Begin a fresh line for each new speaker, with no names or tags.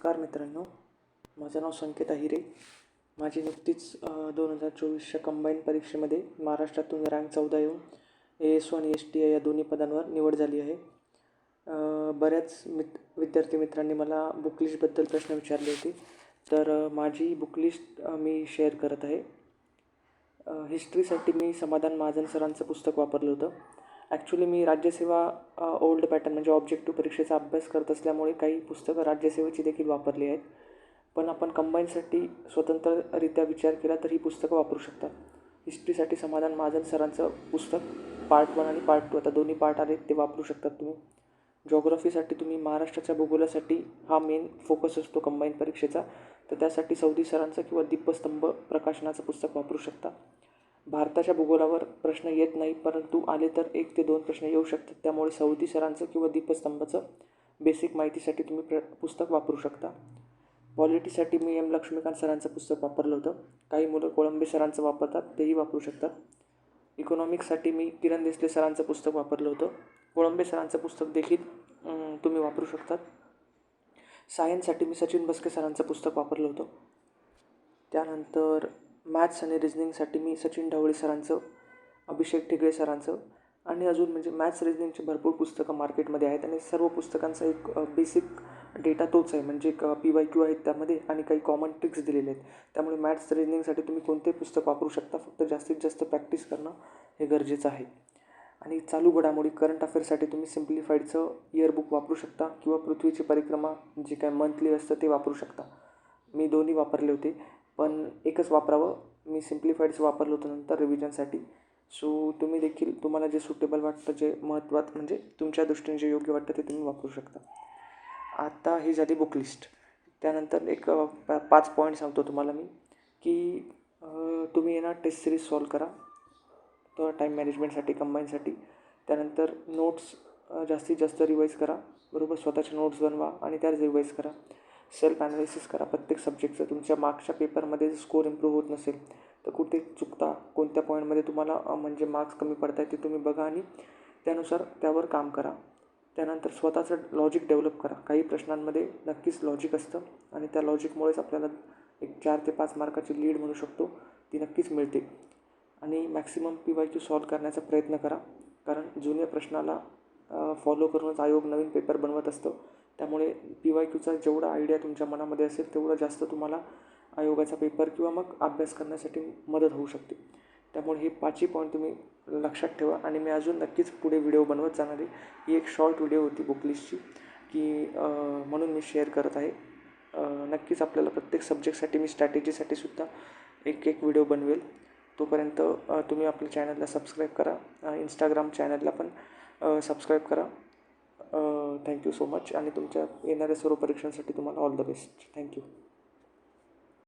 नमस्कार मित्रांनो, माझं नाव संकेत अहिरे. माझी नुकतीच 2024च्या कंबाईन परीक्षेमध्ये महाराष्ट्रातून रँक 14 येऊन AS1 आणि STI या दोन्ही पदांवर निवड झाली आहे. बऱ्याच विद्यार्थी मित्रांनी मला बुकलिस्टबद्दल प्रश्न विचारले होते, तर माझी बुकलिस्ट मी शेअर करत आहे. हिस्ट्रीसाठी मी समाधान महाजन सरांचं पुस्तक वापरलं होतं. ॲक्च्युली मी राज्यसेवा ओल्ड पॅटर्न म्हणजे ऑब्जेक्टिव्ह परीक्षेचा अभ्यास करत असल्यामुळे काही पुस्तकं राज्यसेवेची देखील वापरली आहेत. पण आपण कंबाईनसाठी स्वतंत्ररित्या विचार केला तर ही पुस्तकं वापरू शकता. हिस्ट्रीसाठी समाधान महाजन सरांचं पुस्तक पार्ट 1 आणि पार्ट 2 आता दोन्ही पार्ट आले ते वापरू शकतात तुम्ही. जॉग्रफीसाठी तुम्ही महाराष्ट्राच्या भूगोलासाठी हा मेन फोकस असतो कंबाईन परीक्षेचा, तर त्यासाठी सौदी सरांचं किंवा दीपस्तंभ प्रकाशनाचं पुस्तक वापरू शकता. भारताच्या भूगोलावर प्रश्न येत नाही, परंतु आले तर 1 ते 2 प्रश्न येऊ शकतात. त्यामुळे सौदी सरांचं किंवा दीपस्तंभाचं बेसिक माहितीसाठी तुम्ही पुस्तक वापरू शकता. पॉलिटीसाठी मी M लक्ष्मीकांत सरांचं पुस्तक वापरलं होतं. काही मुलं कोळंबे सरांचं वापरतात, तेही वापरू शकतात. इकॉनॉमिक्ससाठी मी किरण देसले सरांचं पुस्तक वापरलं होतं. कोळंबे सरांचं पुस्तक देखील तुम्ही वापरू शकतात. सायन्ससाठी मी सचिन बस्के सरांचं पुस्तक वापरलं होतं. त्यानंतर मॅथ्स आणि रिजनिंगसाठी मी सचिन ढवळे सरांचं, अभिषेक ठिगळे सरांचं आणि अजून म्हणजे मॅथ्स रिजनिंगची भरपूर पुस्तकं मार्केटमध्ये आहेत आणि सर्व पुस्तकांचा एक बेसिक डेटा तोच आहे, म्हणजे एक PYQ आहेत त्यामध्ये आणि काही कॉमन ट्रिक्स दिलेले आहेत. त्यामुळे मॅथ्स रिजनिंगसाठी तुम्ही कोणतेही पुस्तक वापरू शकता, फक्त जास्तीत जास्त प्रॅक्टिस करणं हे गरजेचं आहे. आणि चालू घडामोडी करंट अफेअर्ससाठी तुम्ही सिम्प्लिफाईडचं इयरबुक वापरू शकता किंवा पृथ्वीची परिक्रमा जे काय मंथली असतं ते वापरू शकता. मी दोन्ही वापरले होते, पण एकच वापरावं. मी सिम्प्लिफाईडचं वापरलं होतं नंतर रिव्हिजनसाठी. सो तुम्ही देखील तुम्हाला जे सुटेबल वाटतं, जे महत्त्वाचं म्हणजे तुमच्या दृष्टीने जे योग्य वाटतं ते तुम्ही वापरू शकता. आता ही झाली बुकलिस्ट. त्यानंतर एक 5 पॉईंट सांगतो तुम्हाला मी, की तुम्ही आहे ना टेस्ट सिरीज सॉल्व करा तर टाईम मॅनेजमेंटसाठी कंबाईनसाठी. त्यानंतर नोट्स जास्तीत जास्त रिवाईज करा, बरोबर. स्वतःचे नोट्स बनवा आणि त्या रिवाईज करा. सेल्फ ॲनालिसिस करा प्रत्येक सब्जेक्टचं. तुमच्या मार्क्सच्या पेपरमध्ये स्कोर इम्प्रूव्ह होत नसेल तर कुठे चुकता, कोणत्या पॉईंटमध्ये तुम्हाला म्हणजे मार्क्स कमी पडत आहेत ते तुम्ही बघा आणि त्यानुसार त्यावर काम करा. त्यानंतर स्वतःचं लॉजिक डेव्हलप करा. काही प्रश्नांमध्ये नक्कीच लॉजिक असतं आणि त्या लॉजिकमुळेच आपल्याला एक 4 ते 5 मार्काची लीड म्हणू शकतो ती नक्कीच मिळते. आणि मॅक्सिमम PYQ सॉल्व करण्याचा प्रयत्न करा, कारण जुन्या प्रश्नाला फॉलो करूनच आयोग नवीन पेपर बनवत असतं. त्यामुळे PYQचा जेवढा आयडिया तुमच्या मनामध्ये असेल तेवढं जास्त तुम्हाला आयोगाचा पेपर किंवा मग अभ्यास करण्यासाठी मदत होऊ शकते. त्यामुळे हे 5ही पॉईंट तुम्ही लक्षात ठेवा आणि मी अजून नक्कीच पुढे व्हिडिओ बनवत जाणार आहे. ही एक शॉर्ट व्हिडिओ होती बुकलिस्टची, की म्हणून मी शेअर करत आहे. नक्कीच आपल्याला प्रत्येक सब्जेक्टसाठी मी स्ट्रॅटेजीसाठी सुद्धा एक व्हिडिओ बनवेल. तोपर्यंत तुम्ही आपल्या चॅनलला सबस्क्राईब करा, इंस्टाग्राम चॅनलला पण सबस्क्राईब करा. थँक्यू सो मच आणि तुमच्या येणाऱ्या सर्व परीक्षांसाठी तुम्हाला ऑल द बेस्ट. थँक्यू.